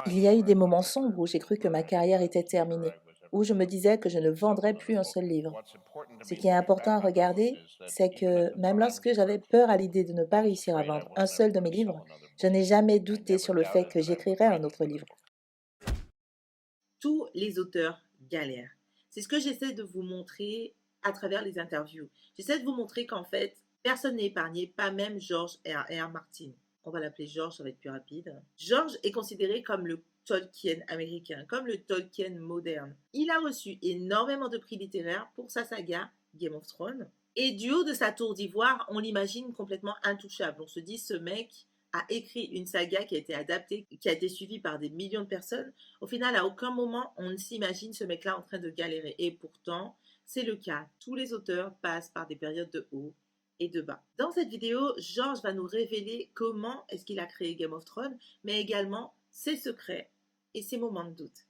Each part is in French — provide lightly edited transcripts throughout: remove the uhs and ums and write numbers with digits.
Il y a eu des moments sombres où j'ai cru que ma carrière était terminée, où je me disais que je ne vendrais plus un seul livre. Ce qui est important à regarder, c'est que même lorsque j'avais peur à l'idée de ne pas réussir à vendre un seul de mes livres, je n'ai jamais douté sur le fait que j'écrirais un autre livre. Tous les auteurs galèrent. C'est ce que j'essaie de vous montrer à travers les interviews. J'essaie de vous montrer qu'en fait, personne n'est épargné, pas même George R.R. Martin. On va l'appeler George, ça va être plus rapide. George est considéré comme le Tolkien américain, comme le Tolkien moderne. Il a reçu énormément de prix littéraires pour sa saga Game of Thrones. Et du haut de sa tour d'ivoire, on l'imagine complètement intouchable. On se dit, ce mec a écrit une saga qui a été adaptée, qui a été suivie par des millions de personnes. Au final, à aucun moment, on ne s'imagine ce mec-là en train de galérer. Et pourtant, c'est le cas. Tous les auteurs passent par des périodes de haut et de bas. Dans cette vidéo, George va nous révéler comment est-ce qu'il a créé Game of Thrones, mais également ses secrets et ses moments de doute.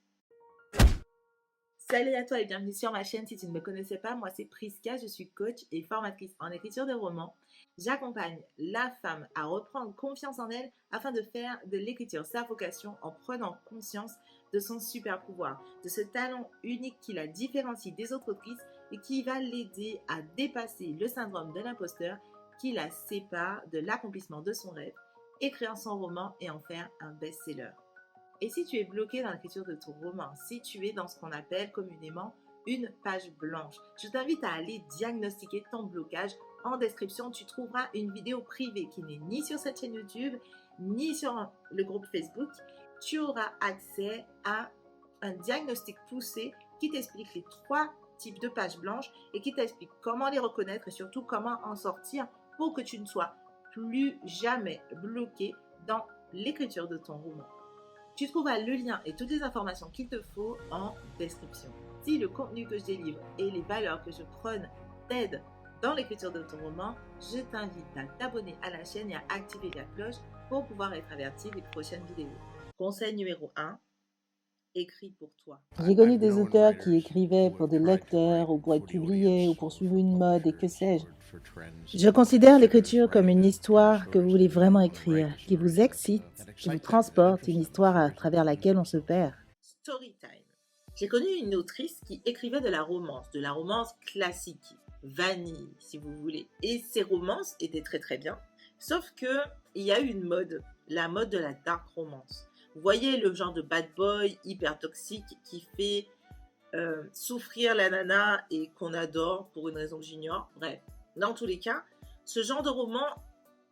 Salut à toi et bienvenue sur ma chaîne. Si tu ne me connaissais pas, moi c'est Priska, je suis coach et formatrice en écriture de romans. J'accompagne la femme à reprendre confiance en elle afin de faire de l'écriture sa vocation en prenant conscience de son super pouvoir, de ce talent unique qui la différencie des autres autrices et qui va l'aider à dépasser le syndrome de l'imposteur qui la sépare de l'accomplissement de son rêve, écrire son roman et en faire un best-seller. Et si tu es bloqué dans l'écriture de ton roman, si tu es dans ce qu'on appelle communément une page blanche, je t'invite à aller diagnostiquer ton blocage. En description, tu trouveras une vidéo privée qui n'est ni sur cette chaîne YouTube, ni sur le groupe Facebook. Tu auras accès à un diagnostic poussé qui t'explique les 3 types de pages blanches et qui t'explique comment les reconnaître et surtout comment en sortir pour que tu ne sois plus jamais bloqué dans l'écriture de ton roman. Tu trouveras le lien et toutes les informations qu'il te faut en description. Si le contenu que je délivre et les valeurs que je prône t'aident dans l'écriture de ton roman, je t'invite à t'abonner à la chaîne et à activer la cloche pour pouvoir être averti des prochaines vidéos. Conseil numéro 1, écris pour toi. J'ai connu des auteurs qui écrivaient pour des lecteurs ou pour être publiés ou pour suivre une mode et que sais-je. Je considère l'écriture comme une histoire que vous voulez vraiment écrire, qui vous excite, qui vous transporte, une histoire à travers laquelle on se perd. Storytime. J'ai connu une autrice qui écrivait de la romance classique, vanille si vous voulez. Et ses romances étaient très très bien, sauf que il y a eu une mode, la mode de la dark romance. Vous voyez le genre de bad boy hyper toxique qui fait souffrir la nana et qu'on adore pour une raison que j'ignore. Bref, dans tous les cas, ce genre de roman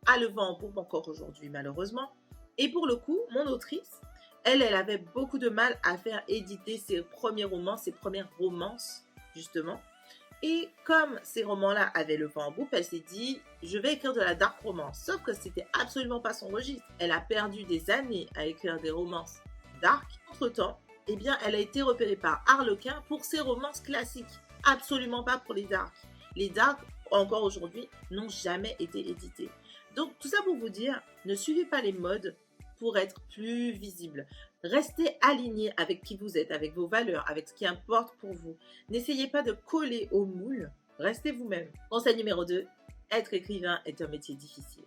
a le vent en poupe encore aujourd'hui malheureusement. Et pour le coup, mon autrice, elle avait beaucoup de mal à faire éditer ses premiers romans, ses premières romances justement. Et comme ces romans-là avaient le vent en poupe, elle s'est dit, je vais écrire de la dark romance. Sauf que c'était absolument pas son registre. Elle a perdu des années à écrire des romances dark. Entre-temps, eh bien, elle a été repérée par Harlequin pour ses romances classiques. Absolument pas pour les dark. Les dark, encore aujourd'hui, n'ont jamais été édités. Donc, tout ça pour vous dire, ne suivez pas les modes pour être plus visible. Restez aligné avec qui vous êtes, avec vos valeurs, avec ce qui importe pour vous. N'essayez pas de coller au moule, restez vous-même. Conseil numéro 2, être écrivain est un métier difficile.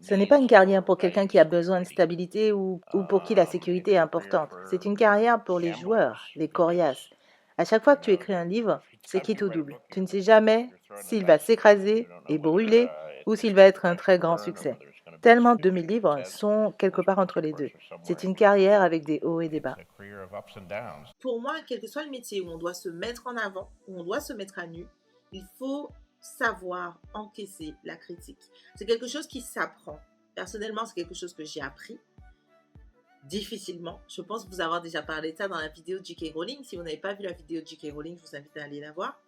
Ce n'est pas une carrière pour quelqu'un qui a besoin de stabilité ou pour qui la sécurité est importante. C'est une carrière pour les joueurs, les coriaces. À chaque fois que tu écris un livre, c'est qui tout double. Tu ne sais jamais s'il va s'écraser et brûler ou s'il va être un très grand succès. Tellement de mes livres sont quelque part entre les deux. C'est une carrière avec des hauts et des bas. Pour moi, quel que soit le métier où on doit se mettre en avant, où on doit se mettre à nu, il faut savoir encaisser la critique. C'est quelque chose qui s'apprend. Personnellement, c'est quelque chose que j'ai appris difficilement. Je pense vous avoir déjà parlé de ça dans la vidéo de J.K. Rowling. Si vous n'avez pas vu la vidéo de J.K. Rowling, je vous invite à aller la voir.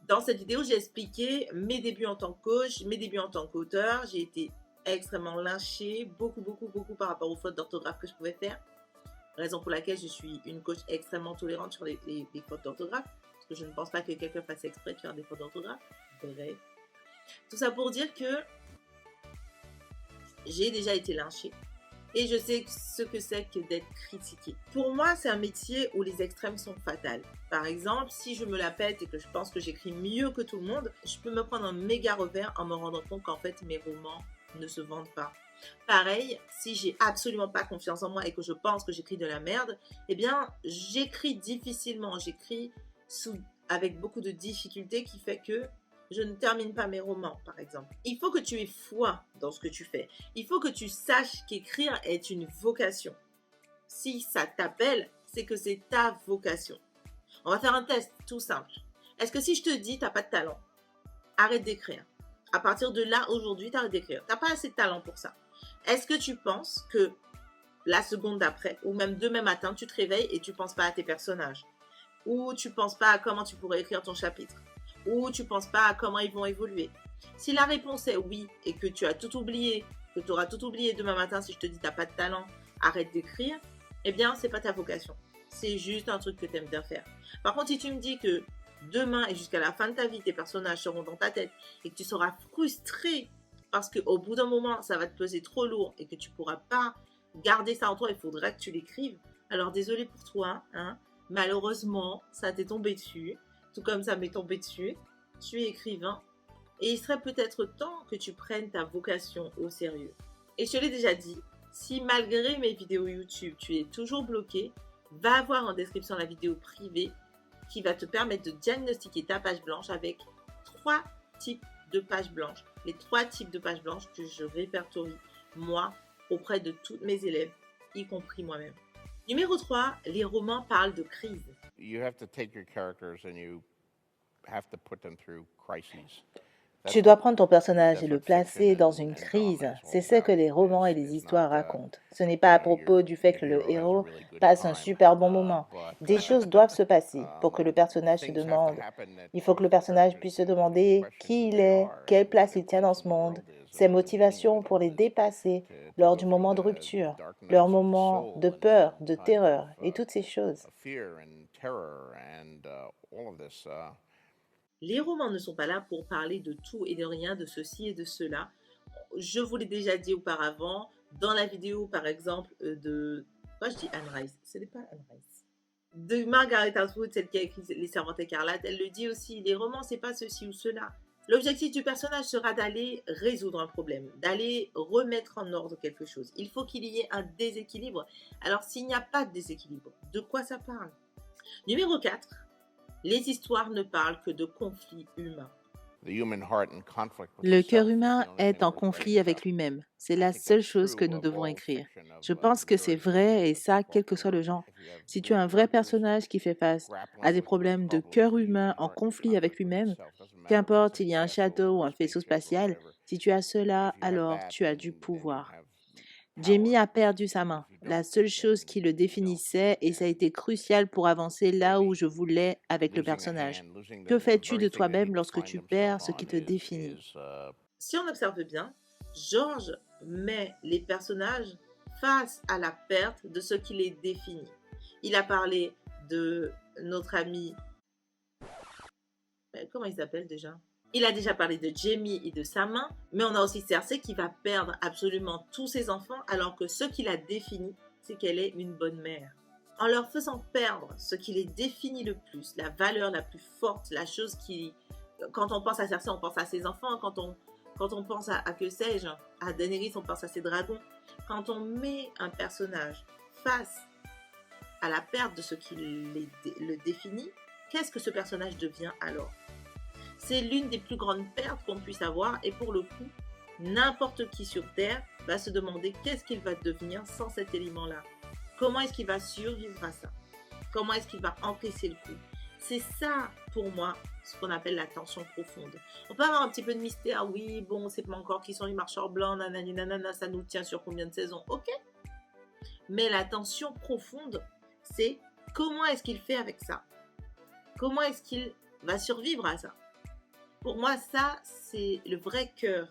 Dans cette vidéo, j'ai expliqué mes débuts en tant que coach, mes débuts en tant qu'auteur. J'ai été extrêmement lynchée, beaucoup par rapport aux fautes d'orthographe que je pouvais faire. Raison pour laquelle je suis une coach extrêmement tolérante sur les fautes d'orthographe. Parce que je ne pense pas que quelqu'un fasse exprès de faire des fautes d'orthographe. Bref. Tout ça pour dire que j'ai déjà été lynchée. Et je sais ce que c'est que d'être critiqué. Pour moi, c'est un métier où les extrêmes sont fatales. Par exemple, si je me la pète et que je pense que j'écris mieux que tout le monde, je peux me prendre un méga revers en me rendant compte qu'en fait, mes romans ne se vendent pas. Pareil, si j'ai absolument pas confiance en moi et que je pense que j'écris de la merde, eh bien, j'écris difficilement, avec beaucoup de difficultés qui fait que je ne termine pas mes romans, par exemple. Il faut que tu aies foi dans ce que tu fais. Il faut que tu saches qu'écrire est une vocation. Si ça t'appelle, c'est que c'est ta vocation. On va faire un test tout simple. Est-ce que si je te dis t'as pas de talent, arrête d'écrire. À partir de là, aujourd'hui, t'arrêtes d'écrire. T'as pas assez de talent pour ça. Est-ce que tu penses que la seconde d'après, ou même demain matin, tu te réveilles et tu penses pas à tes personnages, ou tu penses pas à comment tu pourrais écrire ton chapitre, ou tu penses pas à comment ils vont évoluer? Si la réponse est oui et que tu as tout oublié, que tu auras tout oublié demain matin si je te dis t'as pas de talent, arrête d'écrire, eh bien, c'est pas ta vocation. C'est juste un truc que tu aimes bien faire. Par contre, si tu me dis que demain et jusqu'à la fin de ta vie, tes personnages seront dans ta tête et que tu seras frustré parce qu'au bout d'un moment, ça va te peser trop lourd et que tu ne pourras pas garder ça en toi, il faudra que tu l'écrives. Alors, désolé pour toi, hein, malheureusement, ça t'est tombé dessus, tout comme ça m'est tombé dessus. Tu es écrivain et il serait peut-être temps que tu prennes ta vocation au sérieux. Et je te l'ai déjà dit, si malgré mes vidéos YouTube, tu es toujours bloqué, va voir en description la vidéo privée qui va te permettre de diagnostiquer ta page blanche avec 3 types de pages blanches. Les 3 types de pages blanches que je répertorie, moi, auprès de tous mes élèves, y compris moi-même. Numéro 3, les romans parlent de crise. You have to take your characters and you have to put them through crises. Tu dois prendre ton personnage et le placer dans une crise. C'est ce que les romans et les histoires racontent. Ce n'est pas à propos du fait que le héros passe un super bon moment. Des choses doivent se passer pour que le personnage se demande. Il faut que le personnage puisse se demander qui il est, quelle place il tient dans ce monde, ses motivations pour les dépasser lors du moment de rupture, leur moment de peur, de terreur et toutes ces choses. Les romans ne sont pas là pour parler de tout et de rien, de ceci et de cela. Je vous l'ai déjà dit auparavant, dans la vidéo par exemple de... Moi je dis Anne Rice, ce n'est pas Anne Rice. De Margaret Atwood, celle qui a écrit Les Servantes écarlates, elle le dit aussi, les romans c'est pas ceci ou cela. L'objectif du personnage sera d'aller résoudre un problème, d'aller remettre en ordre quelque chose. Il faut qu'il y ait un déséquilibre. Alors s'il n'y a pas de déséquilibre, de quoi ça parle? Numéro 4. Les histoires ne parlent que de conflits humains. Le cœur humain est en conflit avec lui-même. C'est la seule chose que nous devons écrire. Je pense que c'est vrai et ça, quel que soit le genre. Si tu as un vrai personnage qui fait face à des problèmes de cœur humain en conflit avec lui-même, qu'importe il y a un château ou un vaisseau spatial, si tu as cela, alors tu as du pouvoir. Jamie a perdu sa main, la seule chose qui le définissait, et ça a été crucial pour avancer là où je voulais avec le personnage. Que fais-tu de toi-même lorsque tu perds ce qui te définit? Si on observe bien, George met les personnages face à la perte de ce qui les définit. Il a parlé de notre ami... Comment il s'appelle déjà? Il a déjà parlé de Jamie et de sa main, mais on a aussi Cersei qui va perdre absolument tous ses enfants, alors que ce qui la définit, c'est qu'elle est une bonne mère. En leur faisant perdre ce qui les définit le plus, la valeur la plus forte, la chose qui... Quand on pense à Cersei, on pense à ses enfants. Quand on pense à que sais-je, à Daenerys, on pense à ses dragons. Quand on met un personnage face à la perte de ce qui le définit, qu'est-ce que ce personnage devient alors? C'est l'une des plus grandes pertes qu'on puisse avoir et pour le coup, n'importe qui sur Terre va se demander qu'est-ce qu'il va devenir sans cet élément-là. Comment est-ce qu'il va survivre à ça? Comment est-ce qu'il va encaisser le coup? C'est ça, pour moi, ce qu'on appelle la tension profonde. On peut avoir un petit peu de mystère, oui, bon, on ne sait pas encore qui sont les marcheurs blancs, nanani, nanana, ça nous tient sur combien de saisons, ok. Mais la tension profonde, c'est comment est-ce qu'il fait avec ça? Comment est-ce qu'il va survivre à ça? Pour moi, ça, c'est le vrai cœur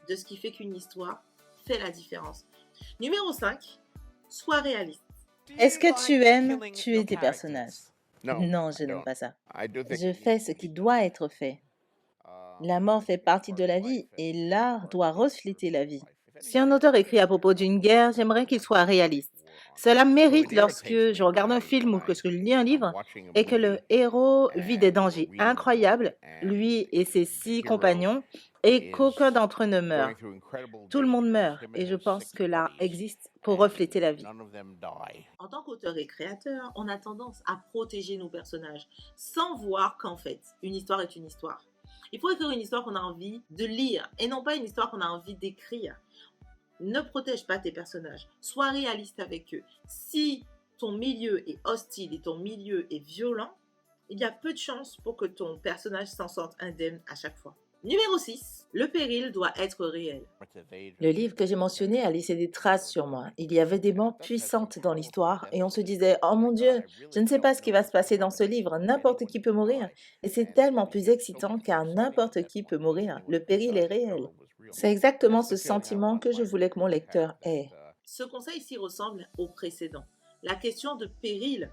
de ce qui fait qu'une histoire fait la différence. Numéro 5, sois réaliste. Est-ce que tu aimes tuer tes personnages? Non, je n'aime pas ça. Je fais ce qui doit être fait. La mort fait partie de la vie et l'art doit refléter la vie. Si un auteur écrit à propos d'une guerre, j'aimerais qu'il soit réaliste. Cela mérite lorsque je regarde un film ou que je lis un livre et que le héros vit des dangers incroyables, lui et ses 6 compagnons, et is qu'aucun d'entre eux ne going meurt. through incredible Tout le monde dangers, meurt, et je committing pense que l'art sick bodies, existe pour refléter la and vie. none of them die. En tant qu'auteur et créateur, on a tendance à protéger nos personnages sans voir qu'en fait, une histoire est une histoire. Il faut écrire une histoire qu'on a envie de lire et non pas une histoire qu'on a envie d'écrire. Ne protège pas tes personnages, sois réaliste avec eux. Si ton milieu est hostile et ton milieu est violent, il y a peu de chances pour que ton personnage s'en sorte indemne à chaque fois. Numéro 6, le péril doit être réel. Le livre que j'ai mentionné a laissé des traces sur moi. Il y avait des morts puissantes dans l'histoire et on se disait « Oh mon Dieu, je ne sais pas ce qui va se passer dans ce livre, n'importe qui peut mourir. » Et c'est tellement plus excitant car n'importe qui peut mourir. Le péril est réel. C'est exactement ce sentiment que je voulais que mon lecteur ait. Ce conseil s'y ressemble au précédent. La question de péril,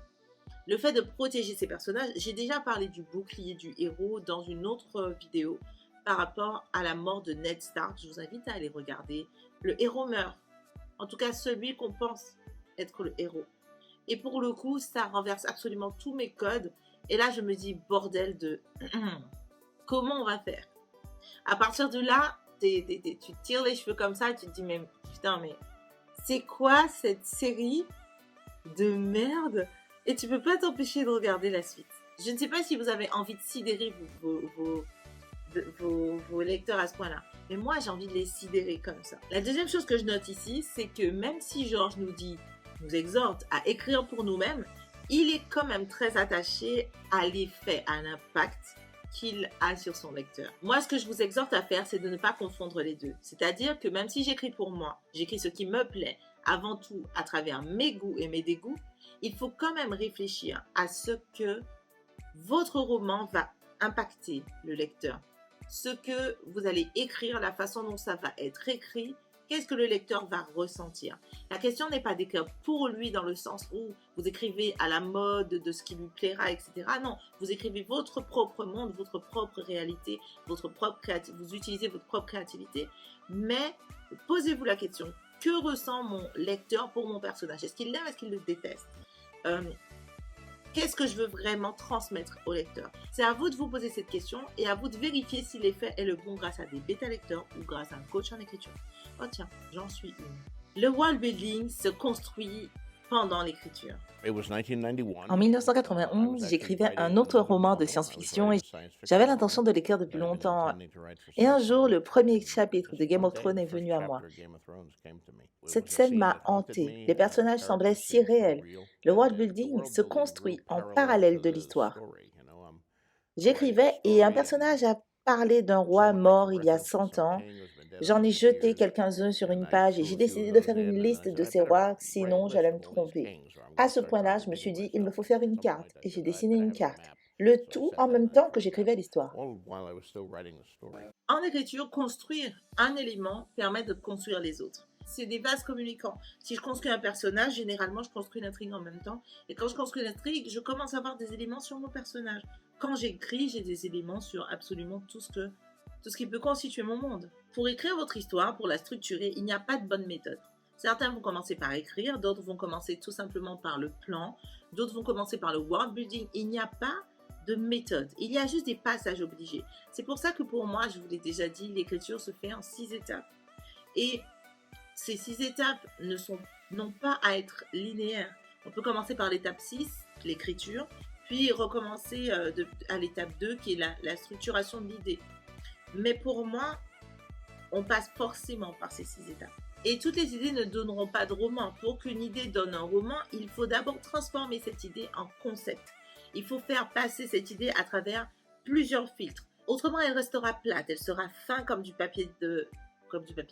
le fait de protéger ses personnages, j'ai déjà parlé du bouclier du héros dans une autre vidéo par rapport à la mort de Ned Stark. Je vous invite à aller regarder. Le héros meurt, en tout cas celui qu'on pense être le héros. Et pour le coup, ça renverse absolument tous mes codes. Et là, je me dis, bordel de... comment on va faire? À partir de là, tu tires les cheveux comme ça et tu te dis, mais putain, mais c'est quoi cette série de merde? Et tu peux pas t'empêcher de regarder la suite. Je ne sais pas si vous avez envie de sidérer vos lecteurs à ce point-là. Mais moi, j'ai envie de les sidérer comme ça. La deuxième chose que je note ici, c'est que même si Georges nous exhorte à écrire pour nous-mêmes, il est quand même très attaché à l'effet, à l'impact qu'il a sur son lecteur. Moi, ce que je vous exhorte à faire, c'est de ne pas confondre les deux. C'est-à-dire que même si j'écris pour moi, j'écris ce qui me plaît, avant tout à travers mes goûts et mes dégoûts, il faut quand même réfléchir à ce que votre roman va impacter le lecteur. Ce que vous allez écrire, la façon dont ça va être écrit, qu'est-ce que le lecteur va ressentir. La question n'est pas d'écrire pour lui dans le sens où vous écrivez à la mode de ce qui lui plaira, etc. Non, vous écrivez votre propre monde, votre propre réalité, votre propre créativité, vous utilisez votre propre créativité, mais posez-vous la question, que ressent mon lecteur pour mon personnage? Est-ce qu'il l'aime, est-ce qu'il le déteste? Qu'est-ce que je veux vraiment transmettre au lecteur? C'est à vous de vous poser cette question et à vous de vérifier si l'effet est le bon grâce à des bêta-lecteurs ou grâce à un coach en écriture. Oh tiens, j'en suis une. Le world building se construit pendant l'écriture. En 1991, j'écrivais un autre roman de science-fiction et j'avais l'intention de l'écrire depuis longtemps. Et un jour, le premier chapitre de Game of Thrones est venu à moi. Cette scène m'a hanté. Les personnages semblaient si réels. Le world building se construit en parallèle de l'histoire. J'écrivais et un personnage a parlé d'un roi mort il y a 100 ans. J'en ai jeté quelques-uns sur une page et j'ai décidé de faire une liste de ces rois, sinon j'allais me tromper. À ce point-là, je me suis dit, il me faut faire une carte et j'ai dessiné une carte. Le tout en même temps que j'écrivais l'histoire. En écriture, construire un élément permet de construire les autres. C'est des vases communicants. Si je construis un personnage, généralement, je construis l'intrigue en même temps. Et quand je construis l'intrigue, je commence à avoir des éléments sur mon personnage. Quand j'écris, j'ai des éléments sur absolument tout ce qui peut constituer mon monde. Pour écrire votre histoire, pour la structurer, il n'y a pas de bonne méthode. Certains vont commencer par écrire, d'autres vont commencer tout simplement par le plan, d'autres vont commencer par le world building. Il n'y a pas de méthode. Il y a juste des passages obligés. C'est pour ça que pour moi, je vous l'ai déjà dit, l'écriture se fait en 6 étapes. Et ces 6 étapes n'ont pas à être linéaires. On peut commencer par l'étape 6, l'écriture, puis recommencer à l'étape 2, qui est la structuration de l'idée. Mais pour moi, on passe forcément par ces 6 étapes. Et toutes les idées ne donneront pas de roman. Pour qu'une idée donne un roman, il faut d'abord transformer cette idée en concept. Il faut faire passer cette idée à travers plusieurs filtres. Autrement, elle restera plate, elle sera fin comme du papier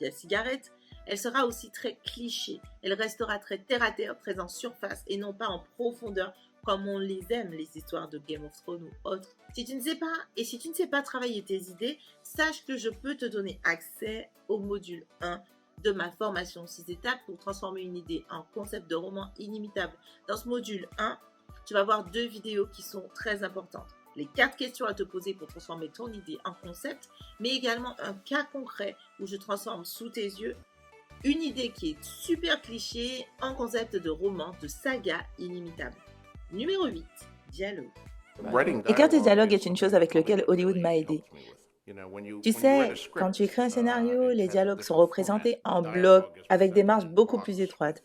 à cigarette. Elle sera aussi très cliché. Elle restera très terre-à-terre, très en surface et non pas en profondeur comme on les aime, les histoires de Game of Thrones ou autres. Si tu ne sais pas travailler tes idées, sache que je peux te donner accès au module 1 de ma formation 6 étapes pour transformer une idée en concept de roman inimitable. Dans ce module 1, tu vas voir 2 vidéos qui sont très importantes. Les 4 questions à te poser pour transformer ton idée en concept, mais également un cas concret où je transforme sous tes yeux une idée qui est super cliché en concept de roman, de saga inimitable. Numéro 8, dialogue. Écrire des dialogues est une chose avec laquelle Hollywood m'a aidé. Tu sais, quand tu écris un scénario, les dialogues sont représentés en blocs avec des marges beaucoup plus étroites.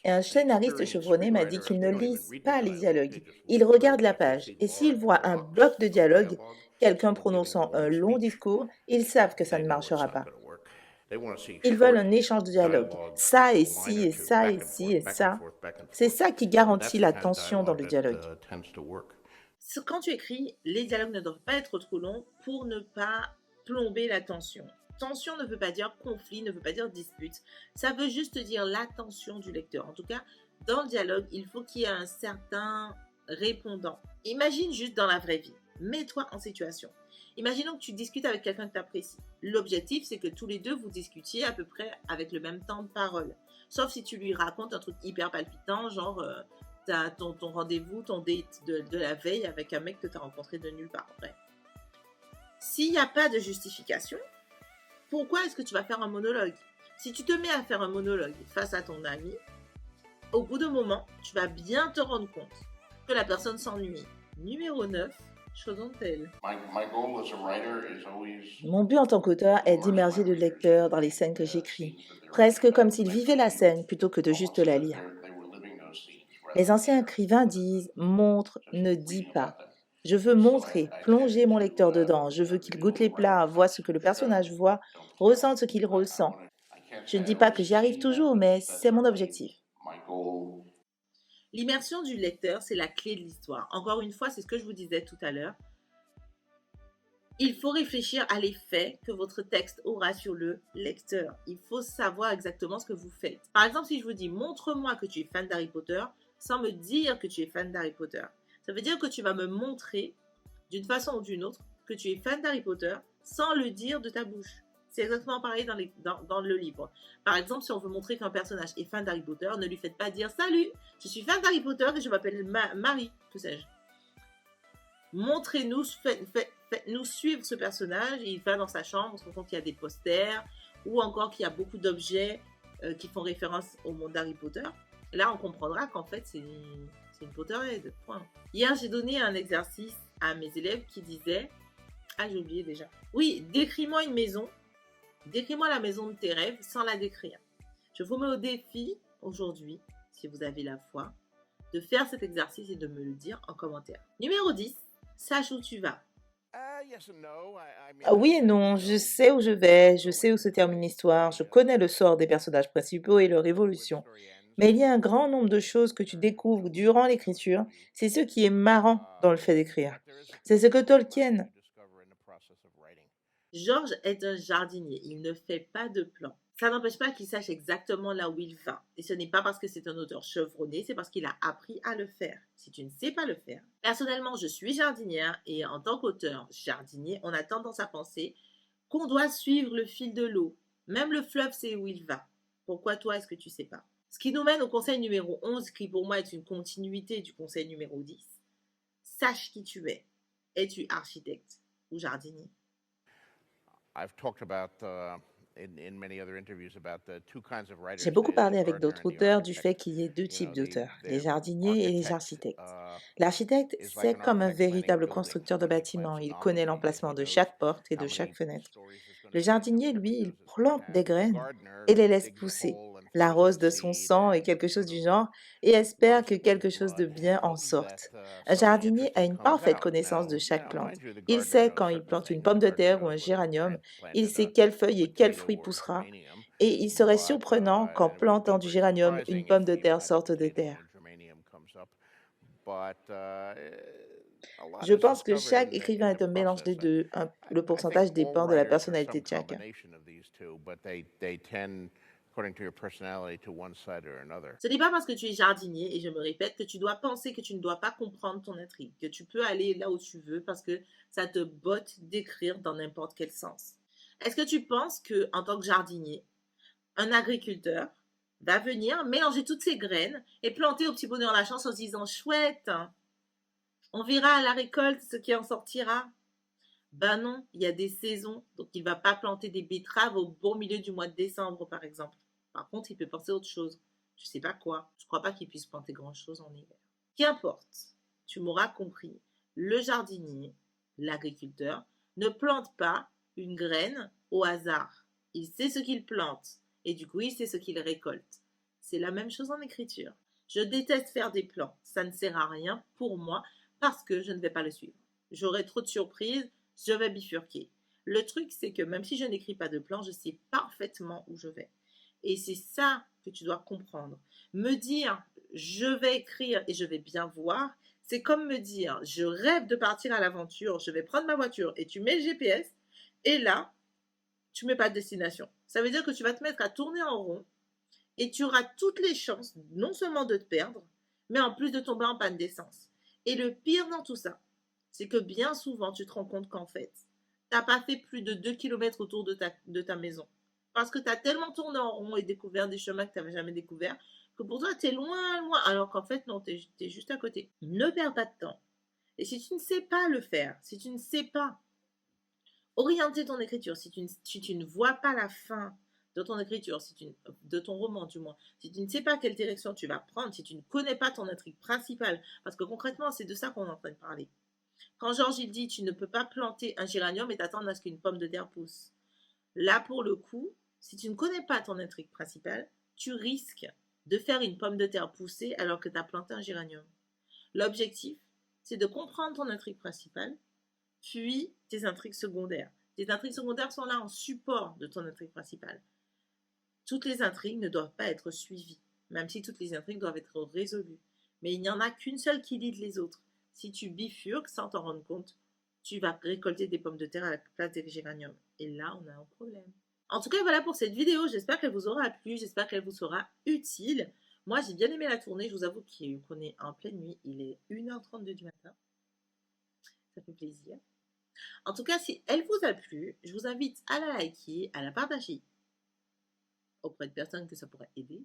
Et un scénariste chevronné m'a dit qu'il ne lise pas les dialogues. Il regarde la page. Et s'il voit un bloc de dialogue, quelqu'un prononçant un long discours, ils savent que ça ne marchera pas. Ils veulent un échange de dialogue. Ça et ci, et ça et ci, et ça. C'est ça qui garantit la tension dans le dialogue. Quand tu écris, les dialogues ne doivent pas être trop longs pour ne pas plomber la tension. Tension ne veut pas dire conflit, ne veut pas dire dispute. Ça veut juste dire l'attention du lecteur. En tout cas, dans le dialogue, il faut qu'il y ait un certain répondant. Imagine juste dans la vraie vie. Mets-toi en situation. Imaginons que tu discutes avec quelqu'un que tu apprécies. L'objectif, c'est que tous les deux, vous discutiez à peu près avec le même temps de parole. Sauf si tu lui racontes un truc hyper palpitant, genre t'as ton rendez-vous, ton date de la veille avec un mec que tu as rencontré de nulle part. Bref. S'il n'y a pas de justification, pourquoi est-ce que tu vas faire un monologue? Si tu te mets à faire un monologue face à ton ami, au bout d'un moment, tu vas bien te rendre compte que la personne s'ennuie. Numéro 9, Chaudon-Tel. Mon but en tant qu'auteur est d'immerger le lecteur dans les scènes que j'écris, presque comme s'il vivait la scène plutôt que de juste la lire. Les anciens écrivains disent « montre, ne dis pas ». Je veux montrer, plonger mon lecteur dedans. Je veux qu'il goûte les plats, voit ce que le personnage voit, ressente ce qu'il ressent. Je ne dis pas que j'y arrive toujours, mais c'est mon objectif. L'immersion du lecteur, c'est la clé de l'histoire. Encore une fois, c'est ce que je vous disais tout à l'heure. Il faut réfléchir à l'effet que votre texte aura sur le lecteur. Il faut savoir exactement ce que vous faites. Par exemple, si je vous dis « montre-moi que tu es fan d'Harry Potter », sans me dire que tu es fan d'Harry Potter. Ça veut dire que tu vas me montrer, d'une façon ou d'une autre, que tu es fan d'Harry Potter, sans le dire de ta bouche. C'est exactement pareil dans le livre. Par exemple, si on veut montrer qu'un personnage est fan d'Harry Potter, ne lui faites pas dire « Salut, je suis fan d'Harry Potter et je m'appelle Marie », que sais-je. Montrez-nous, faites-nous suivre ce personnage. Il va dans sa chambre, on se rend compte qu'il y a des posters, ou encore qu'il y a beaucoup d'objets qui font référence au monde d'Harry Potter. Là, on comprendra qu'en fait, c'est une Potterhead. Point. Hier, j'ai donné un exercice à mes élèves qui disait... Ah, j'ai oublié déjà. Oui, décris-moi une maison. Décris-moi la maison de tes rêves sans la décrire. Je vous mets au défi aujourd'hui, si vous avez la foi, de faire cet exercice et de me le dire en commentaire. Numéro 10, sache où tu vas. Ah oui et non, je sais où je vais, je sais où se termine l'histoire, je connais le sort des personnages principaux et leur évolution. Mais il y a un grand nombre de choses que tu découvres durant l'écriture, c'est ce qui est marrant dans le fait d'écrire. C'est ce que Tolkien... Georges est un jardinier, il ne fait pas de plan. Ça n'empêche pas qu'il sache exactement là où il va. Et ce n'est pas parce que c'est un auteur chevronné, c'est parce qu'il a appris à le faire. Si tu ne sais pas le faire. Personnellement, je suis jardinière et en tant qu'auteur jardinier, on a tendance à penser qu'on doit suivre le fil de l'eau. Même le fleuve sait où il va. Pourquoi toi, est-ce que tu ne sais pas? Ce qui nous mène au conseil numéro 11, qui pour moi est une continuité du conseil numéro 10. Sache qui tu es. Es-tu architecte ou jardinier? J'ai beaucoup parlé avec d'autres auteurs du fait qu'il y ait deux types d'auteurs, les jardiniers et les architectes. L'architecte, c'est comme un véritable constructeur de bâtiments. Il connaît l'emplacement de chaque porte et de chaque fenêtre. Le jardinier, lui, il plante des graines et les laisse pousser, l'arrose de son sang et quelque chose du genre, et espère que quelque chose de bien en sorte. Un jardinier a une parfaite connaissance de chaque plante. Il sait quand il plante une pomme de terre ou un géranium, il sait quelle feuille et quel fruit poussera, et il serait surprenant qu'en plantant du géranium, une pomme de terre sorte de terre. Je pense que chaque écrivain est un mélange des deux. Le pourcentage dépend de la personnalité de chacun. Ce n'est pas parce que tu es jardinier, et je me répète, que tu dois penser que tu ne dois pas comprendre ton intrigue, que tu peux aller là où tu veux parce que ça te botte d'écrire dans n'importe quel sens. Est-ce que tu penses que, en tant que jardinier, un agriculteur va venir mélanger toutes ses graines et planter au petit bonheur la chance en se disant « chouette, on verra à la récolte ce qui en sortira ». Ben non, il y a des saisons, donc il ne va pas planter des betteraves au beau milieu du mois de décembre, par exemple. Par contre, il peut penser à autre chose. Je ne sais pas quoi. Je ne crois pas qu'il puisse planter grand-chose en hiver. Qu'importe, tu m'auras compris, le jardinier, l'agriculteur, ne plante pas une graine au hasard. Il sait ce qu'il plante et du coup, il sait ce qu'il récolte. C'est la même chose en écriture. Je déteste faire des plans. Ça ne sert à rien pour moi parce que je ne vais pas le suivre. J'aurai trop de surprises, je vais bifurquer. Le truc, c'est que même si je n'écris pas de plan, je sais parfaitement où je vais. Et c'est ça que tu dois comprendre. Me dire, je vais écrire et je vais bien voir, c'est comme me dire, je rêve de partir à l'aventure, je vais prendre ma voiture et tu mets le GPS et là, tu mets pas de destination. Ça veut dire que tu vas te mettre à tourner en rond et tu auras toutes les chances non seulement de te perdre, mais en plus de tomber en panne d'essence. Et le pire dans tout ça, c'est que bien souvent, tu te rends compte qu'en fait, tu n'as pas fait plus de 2 kilomètres autour de ta maison. Parce que tu as tellement tourné en rond et découvert des chemins que tu n'avais jamais découverts, que pour toi, tu es loin, loin, alors qu'en fait, non, tu es juste à côté. Ne perds pas de temps. Et si tu ne sais pas le faire, si tu ne sais pas orienter ton écriture, si tu ne vois pas la fin de ton écriture, de ton roman du moins, si tu ne sais pas quelle direction tu vas prendre, si tu ne connais pas ton intrigue principale, parce que concrètement, c'est de ça qu'on est en train de parler. Quand Georges il dit tu ne peux pas planter un géranium et t'attendre à ce qu'une pomme de terre pousse. Là, pour le coup, si tu ne connais pas ton intrigue principale, tu risques de faire une pomme de terre pousser alors que tu as planté un géranium. L'objectif, c'est de comprendre ton intrigue principale, puis tes intrigues secondaires. Tes intrigues secondaires sont là en support de ton intrigue principale. Toutes les intrigues ne doivent pas être suivies, même si toutes les intrigues doivent être résolues. Mais il n'y en a qu'une seule qui lead les autres. Si tu bifurques sans t'en rendre compte, tu vas récolter des pommes de terre à la place des géraniums. Et là, on a un problème. En tout cas, voilà pour cette vidéo. J'espère qu'elle vous aura plu. J'espère qu'elle vous sera utile. Moi, j'ai bien aimé la tournée. Je vous avoue qu'on est en pleine nuit. Il est 1h32 du matin. Ça fait plaisir. En tout cas, si elle vous a plu, je vous invite à la liker, à la partager auprès de personnes que ça pourrait aider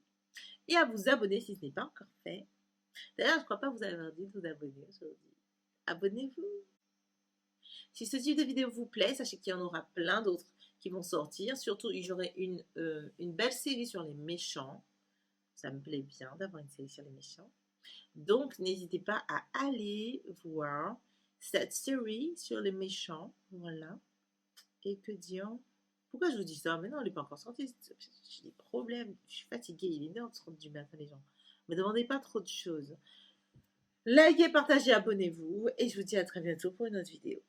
et à vous abonner si ce n'est pas encore fait. D'ailleurs, je ne crois pas vous avoir dit de vous abonner aujourd'hui. Abonnez-vous. Si ce type de vidéo vous plaît, sachez qu'il y en aura plein d'autres qui vont sortir. Surtout, j'aurai une belle série sur les méchants. Ça me plaît bien d'avoir une série sur les méchants. Donc, n'hésitez pas à aller voir cette série sur les méchants. Voilà. Et que dire? Pourquoi je vous dis ça? Mais non, elle n'est pas encore sortie. J'ai des problèmes. Je suis fatiguée. Il est 1h30 du matin, les gens. Ne me demandez pas trop de choses. Likez, partagez, abonnez-vous. Et je vous dis à très bientôt pour une autre vidéo.